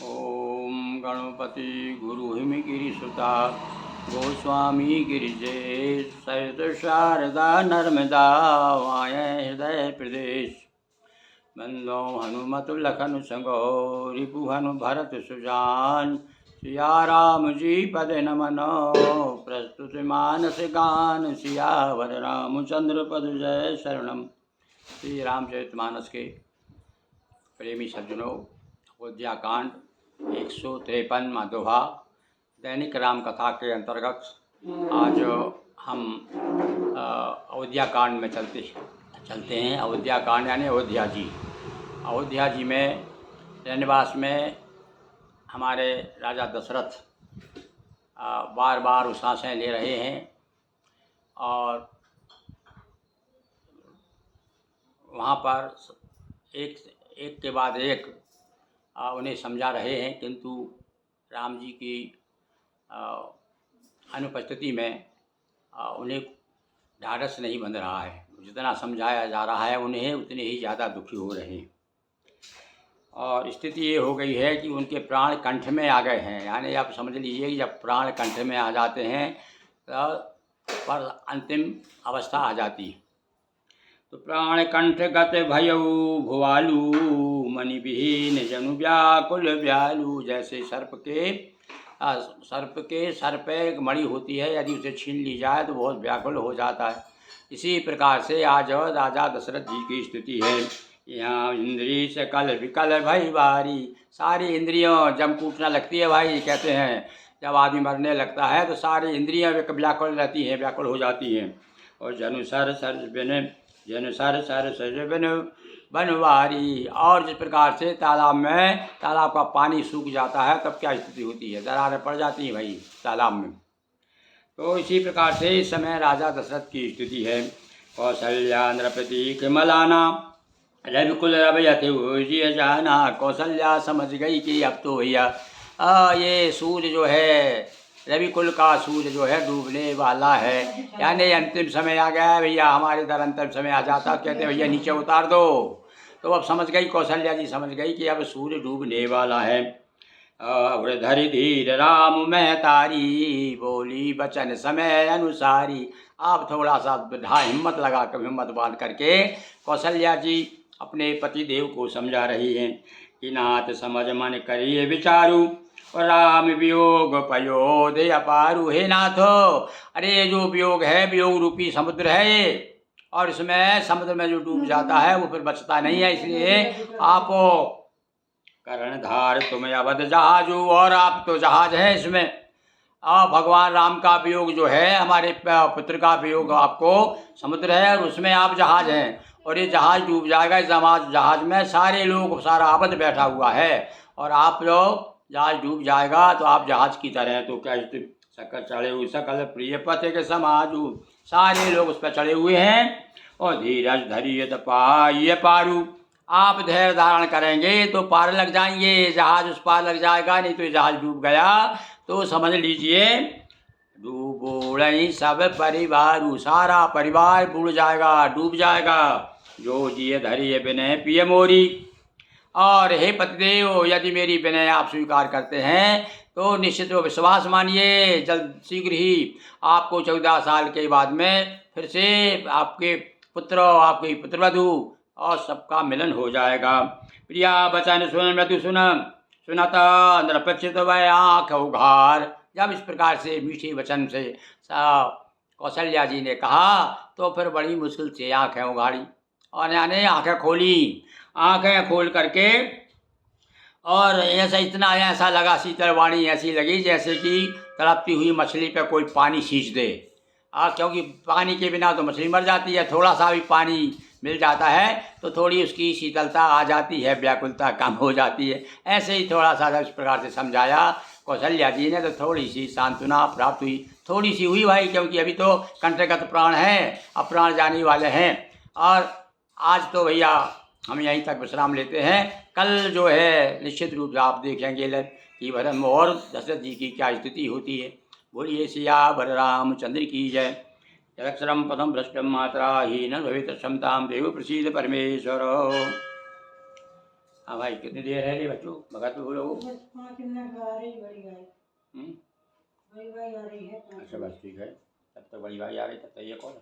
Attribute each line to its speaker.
Speaker 1: ओम गणपति गुरु हिमगिरिसुता गोस्वामी गिरिजे सहित शारदा नर्मदा वाय हृदय प्रदेश बंदो हनुमत लखन संगो रिपु हनु भरत सुजान सिया राम जी पद नमनो प्रस्तुत मानस गान सियावर रामचंद्र पद जय शरणम। श्री रामचरितमानस के प्रेमी सज्जनों, अयोध्या कांड 153वां दोहा दैनिक राम कथा के अंतर्गत आज हम अयोध्या कांड में चलते हैं। अयोध्या कांड यानी अयोध्या जी में निवास में हमारे राजा दशरथ बार बार उसासें ले रहे हैं और वहाँ पर एक के बाद एक उन्हें समझा रहे हैं, किंतु राम जी की अनुपस्थिति में उन्हें ढाढ़स नहीं बंध रहा है। जितना समझाया जा रहा है उन्हें उतने ही ज़्यादा दुखी हो रहे हैं और स्थिति ये हो गई है कि उनके प्राण कंठ में आ गए हैं। यानी आप समझ लीजिए कि जब प्राण कंठ में आ जाते हैं तो पर अंतिम अवस्था आ जाती है। तो प्राण कंठ गत भयऊ भुआलू मणि विहीन जनु व्याकुल व्यालू। जैसे सर्प के सर पे मणि होती है, यदि उसे छीन ली जाए तो बहुत व्याकुल हो जाता है। इसी प्रकार से आज राजा दशरथ जी की स्थिति है। यहाँ इंद्री सकल विकल भई बारी। सारी इंद्रियों जब कूटना लगती है भाई, कहते हैं जब आदमी मरने लगता है तो सारी इंद्रियां व्याकुल रहती हैं, व्याकुल हो जाती हैं। और जनु सर बिन बनवारी। और जिस प्रकार से तालाब का पानी सूख जाता है तब क्या स्थिति होती है, दरारें पड़ जाती हैं भाई तालाब में। तो इसी प्रकार से इस समय राजा दशरथ की स्थिति है। कौशल्या नृपति किमलाना रविकुल रवयति जाना। कौशल्या समझ गई कि अब तो भैया ये सूर्य जो है, रविकुल का सूर्य जो है डूबने वाला है, यानी अंतिम समय आ गया है भैया, हमारे इधर अंतिम समय आ जाता। कहते हैं भैया नीचे उतार दो। तो अब समझ गई, कौशल्या जी समझ गई कि अब सूर्य डूबने वाला है। धरि धीर राम महतारी बोली बचन समय अनुसारी। आप थोड़ा सा हिम्मत लगा कर, हिम्मत बांध करके कौशल्या जी अपने पति देव को समझा रही हैं कि नाथ समझ मन करिए विचारू और राम वियोग पयोदय अपारू। हे नाथो, अरे जो वियोग है, वियोग रूपी समुद्र है ये, और इसमें समुद्र में जो डूब जाता है वो फिर बचता नहीं है। इसलिए आप कर्णधार तुम्हें अवध जहाजू, और आप तो जहाज है इसमें। भगवान राम का वियोग जो है, हमारे पुत्र का वियोग आपको समुद्र है और उसमें आप जहाज हैं, और ये जहाज डूब जाएगा। इस जहाज में सारे लोग, सारा अवध बैठा हुआ है, और आप जो जहाज डूब जाएगा तो आप जहाज की तरह हैं। तो क्या सकल चढ़े हुए सकल प्रिय पथ के समाजू। सारे लोग उस पर चढ़े हुए हैं। और धीरज धरिए पाइए पारू। आप धैर्य धारण करेंगे तो पार लग जाएंगे, जहाज उस पार लग जाएगा। नहीं तो जहाज डूब गया तो समझ लीजिए डूबोड़ई सब परिवार, सारा परिवार बुड़ जाएगा, डूब जाएगा। जो जिए धरिए विनय पिय मोरी। और हे पतिदेव, यदि मेरी विनय आप स्वीकार करते हैं तो निश्चित विश्वास मानिए, जल्द शीघ्र ही आपको 14 साल के बाद में फिर से आपके पुत्र, आपकी पुत्रवधू और सबका मिलन हो जाएगा। प्रिया बचन सुन मृदु सुनता नृपचित वै आँख उघार। जब इस प्रकार से मीठे वचन से कौशल्या जी ने कहा तो फिर बड़ी मुश्किल से आँखें उघाड़ी और यानी आँखें खोली। आँखें खोल करके और ऐसा लगा, शीतल वाणी ऐसी लगी जैसे कि तड़पती हुई मछली पे कोई पानी सींच दे। क्योंकि पानी के बिना तो मछली मर जाती है, थोड़ा सा भी पानी मिल जाता है तो थोड़ी उसकी शीतलता आ जाती है, व्याकुलता कम हो जाती है। ऐसे ही थोड़ा सा इस प्रकार से समझाया कौशल्या जी ने तो थोड़ी सी सांत्वना प्राप्त हुई। थोड़ी सी हुई भाई, क्योंकि अभी तो कंठगत प्राण है, अब प्राण जाने वाले हैं। और आज तो भैया हम यहीं तक विश्राम लेते हैं। कल जो है निश्चित रूप से आप देखेंगे कि भरम और दशरथ जी की क्या स्थिति होती है। बोलिए सियावर रामचंद्र की जय। यदक्षरम पदम भ्रष्टम मात्रा हीन भवेत् क्षमतां देव प्रसीद परमेश्वर। हाँ भाई, कितनी देर है रे बच्चों, भगत हो लोगों?
Speaker 2: बस 5 मिनट आ रही बड़ी भाई।
Speaker 1: हम्म?
Speaker 2: बड़ी भाई आ रही है 5
Speaker 1: अच्छा बस ठीक है, तब तक बड़ी भाई आ रही, तब तक ये कौन?